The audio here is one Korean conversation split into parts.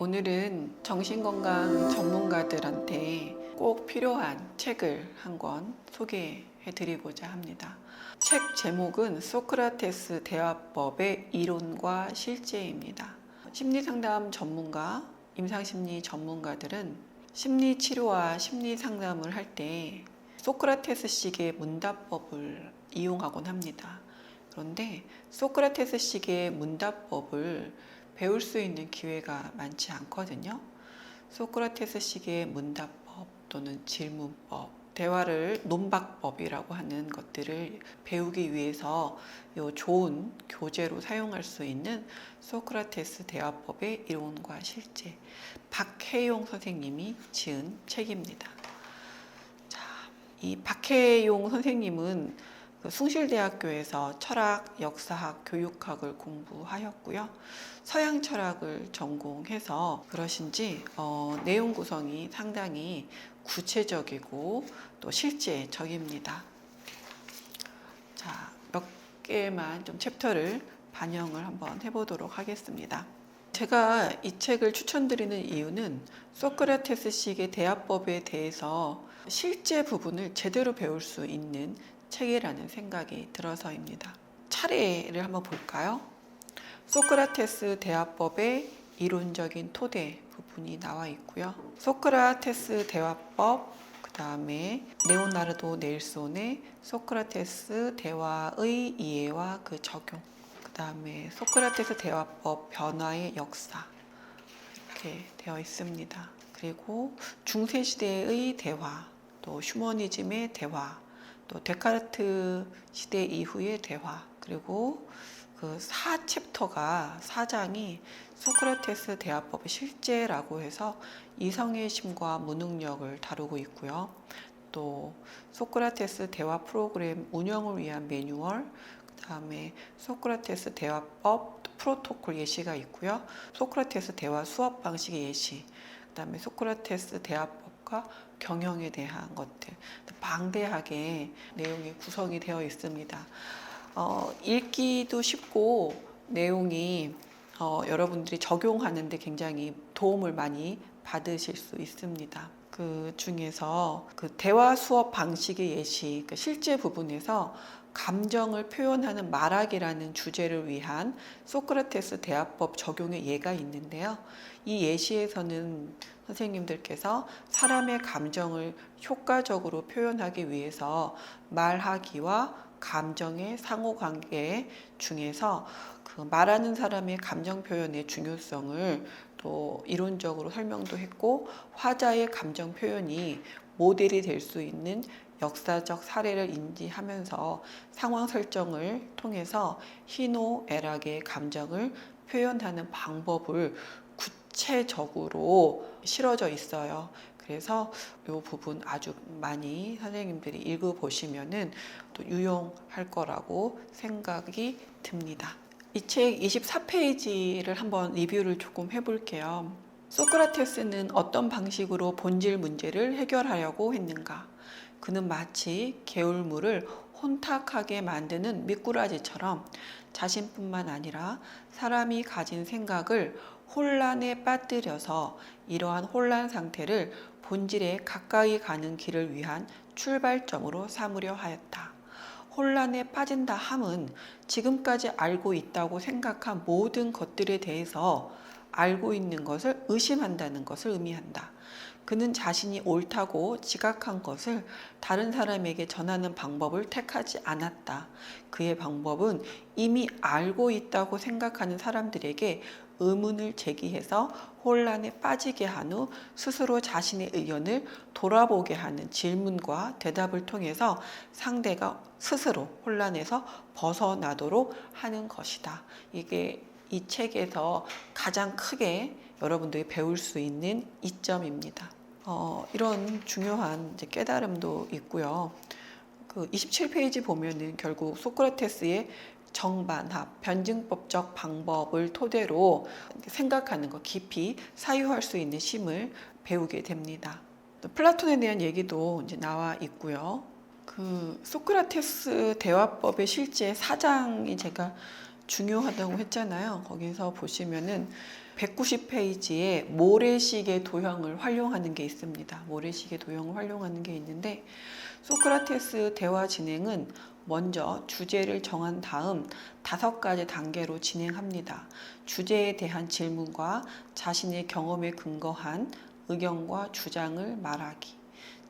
오늘은 정신건강 전문가들한테 꼭 필요한 책을 한 권 소개해 드리고자 합니다. 책 제목은 소크라테스 대화법의 이론과 실제입니다. 심리상담 전문가, 임상심리 전문가들은 심리치료와 심리상담을 할 때 소크라테스식의 문답법을 이용하곤 합니다. 그런데 소크라테스식의 문답법을 배울 수 있는 기회가 많지 않거든요. 소크라테스식의 문답법 또는 질문법, 대화를 논박법이라고 하는 것들을 배우기 위해서 요 좋은 교재로 사용할 수 있는 소크라테스 대화법의 이론과 실제, 박혜용 선생님이 지은 책입니다. 자, 이 박혜용 선생님은 숭실대학교에서 철학, 역사학, 교육학을 공부하였고요. 서양 철학을 전공해서 그러신지 내용 구성이 상당히 구체적이고 또 실제적입니다. 자, 몇 개만 좀 챕터를 반영을 한번 해보도록 하겠습니다. 제가 이 책을 추천드리는 이유는 소크라테스식의 대화법에 대해서 실제 부분을 제대로 배울 수 있는 책이라는 생각이 들어서입니다. 차례를 한번 볼까요? 소크라테스 대화법의 이론적인 토대 부분이 나와 있고요. 소크라테스 대화법, 그 다음에 레오나르도 네일손의 소크라테스 대화의 이해와 그 적용, 그 다음에 소크라테스 대화법 변화의 역사, 이렇게 되어 있습니다. 그리고 중세시대의 대화, 또 휴머니즘의 대화, 또 데카르트 시대 이후의 대화, 그리고 그 4챕터가 4장이 소크라테스 대화법의 실제라고 해서 이성의 심과 무능력을 다루고 있고요. 또 소크라테스 대화 프로그램 운영을 위한 매뉴얼, 그 다음에 소크라테스 대화법 프로토콜 예시가 있고요. 소크라테스 대화 수업 방식의 예시, 그 다음에 소크라테스 대화법과 경영에 대한 것들 방대하게 내용이 구성이 되어 있습니다. 읽기도 쉽고 내용이 여러분들이 적용하는데 굉장히 도움을 많이 받으실 수 있습니다. 그 중에서 그 대화 수업 방식의 예시, 그 실제 부분에서 감정을 표현하는 말하기라는 주제를 위한 소크라테스 대화법 적용의 예가 있는데요. 이 예시에서는 선생님들께서 사람의 감정을 효과적으로 표현하기 위해서 말하기와 감정의 상호관계 중에서 그 말하는 사람의 감정 표현의 중요성을 또 이론적으로 설명도 했고, 화자의 감정 표현이 모델이 될 수 있는 역사적 사례를 인지하면서 상황 설정을 통해서 희노애락의 감정을 표현하는 방법을 구체적으로 실어져 있어요. 그래서 이 부분 아주 많이 선생님들이 읽어보시면은 또 유용할 거라고 생각이 듭니다. 이 책 24페이지를 한번 리뷰를 조금 해볼게요. 소크라테스는 어떤 방식으로 본질 문제를 해결하려고 했는가? 그는 마치 개울물을 혼탁하게 만드는 미꾸라지처럼 자신뿐만 아니라 사람이 가진 생각을 혼란에 빠뜨려서 이러한 혼란 상태를 본질에 가까이 가는 길을 위한 출발점으로 삼으려 하였다. 혼란에 빠진다 함은 지금까지 알고 있다고 생각한 모든 것들에 대해서 알고 있는 것을 의심한다는 것을 의미한다. 그는 자신이 옳다고 지각한 것을 다른 사람에게 전하는 방법을 택하지 않았다. 그의 방법은 이미 알고 있다고 생각하는 사람들에게 의문을 제기해서 혼란에 빠지게 한 후 스스로 자신의 의견을 돌아보게 하는 질문과 대답을 통해서 상대가 스스로 혼란에서 벗어나도록 하는 것이다. 이게 이 책에서 가장 크게 여러분들이 배울 수 있는 이점입니다. 이런 중요한 이제 깨달음도 있고요. 그 27페이지 보면은 결국 소크라테스의 정반합, 변증법적 방법을 토대로 생각하는 것, 깊이 사유할 수 있는 심을 배우게 됩니다. 또 플라톤에 대한 얘기도 이제 나와 있고요. 그 소크라테스 대화법의 실제 4장이 제가 중요하다고 했잖아요. 거기서 보시면은 190페이지에 모래시계 도형을 활용하는 게 있습니다. 모래시계 도형을 활용하는 게 있는데, 소크라테스 대화 진행은 먼저 주제를 정한 다음 5가지 단계로 진행합니다. 주제에 대한 질문과 자신의 경험에 근거한 의견과 주장을 말하기,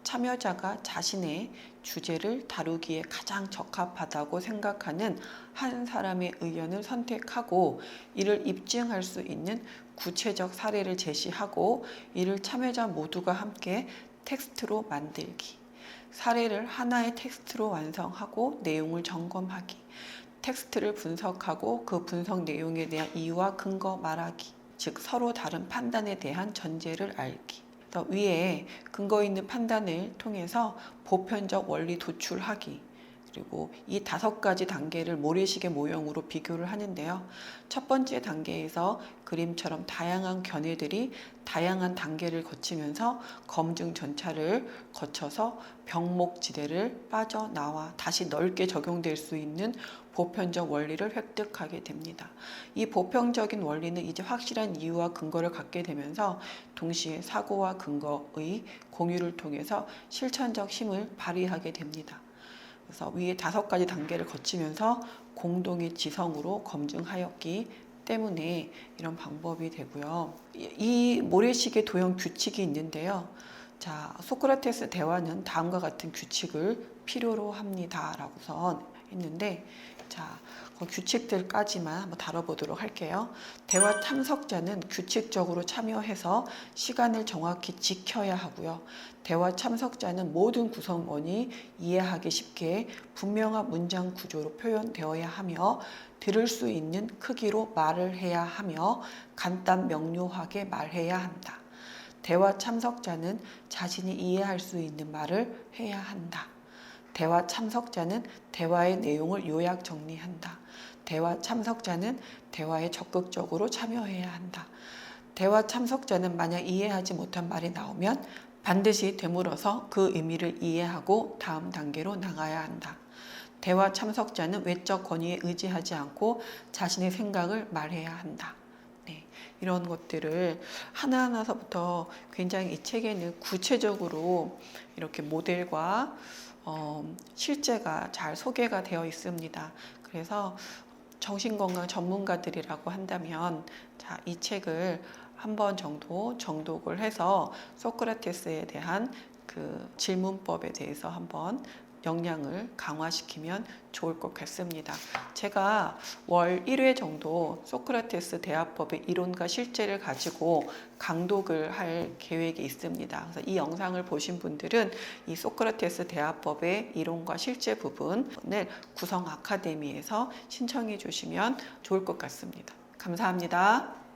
참여자가 자신의 주제를 다루기에 가장 적합하다고 생각하는 한 사람의 의견을 선택하고 이를 입증할 수 있는 구체적 사례를 제시하고 이를 참여자 모두가 함께 텍스트로 만들기, 사례를 하나의 텍스트로 완성하고 내용을 점검하기, 텍스트를 분석하고 그 분석 내용에 대한 이유와 근거 말하기, 즉 서로 다른 판단에 대한 전제를 알기. 위에 근거 있는 판단을 통해서 보편적 원리 도출하기, 그리고 이 5가지 단계를 모래시계 모형으로 비교를 하는데요. 첫 번째 단계에서 그림처럼 다양한 견해들이 다양한 단계를 거치면서 검증 전차를 거쳐서 병목지대를 빠져나와 다시 넓게 적용될 수 있는 보편적 원리를 획득하게 됩니다. 이 보편적인 원리는 이제 확실한 이유와 근거를 갖게 되면서 동시에 사고와 근거의 공유를 통해서 실천적 힘을 발휘하게 됩니다. 그래서 위에 5가지 단계를 거치면서 공동의 지성으로 검증하였기 때문에 이런 방법이 되고요. 이 모래시계 도형 규칙이 있는데요. 자, 소크라테스 대화는 다음과 같은 규칙을 필요로 합니다. 라고선 했는데, 자, 그 규칙들까지만 한번 다뤄보도록 할게요. 대화 참석자는 규칙적으로 참여해서 시간을 정확히 지켜야 하고요. 대화 참석자는 모든 구성원이 이해하기 쉽게 분명한 문장 구조로 표현되어야 하며 들을 수 있는 크기로 말을 해야 하며 간단 명료하게 말해야 한다. 대화 참석자는 자신이 이해할 수 있는 말을 해야 한다. 대화 참석자는 대화의 내용을 요약 정리한다. 대화 참석자는 대화에 적극적으로 참여해야 한다. 대화 참석자는 만약 이해하지 못한 말이 나오면 반드시 되물어서 그 의미를 이해하고 다음 단계로 나가야 한다. 대화 참석자는 외적 권위에 의지하지 않고 자신의 생각을 말해야 한다. 네, 이런 것들을 하나하나서부터 굉장히 이 책에는 구체적으로 이렇게 모델과 실제가 잘 소개가 되어 있습니다. 그래서 정신건강 전문가들이라고 한다면, 자, 이 책을 한 번 정도 정독을 해서 소크라테스에 대한 그 질문법에 대해서 한번 역량을 강화시키면 좋을 것 같습니다. 제가 월 1회 정도 소크라테스 대화법의 이론과 실제를 가지고 강독을 할 계획이 있습니다. 그래서 이 영상을 보신 분들은 이 소크라테스 대화법의 이론과 실제 부분을 구성 아카데미에서 신청해 주시면 좋을 것 같습니다. 감사합니다.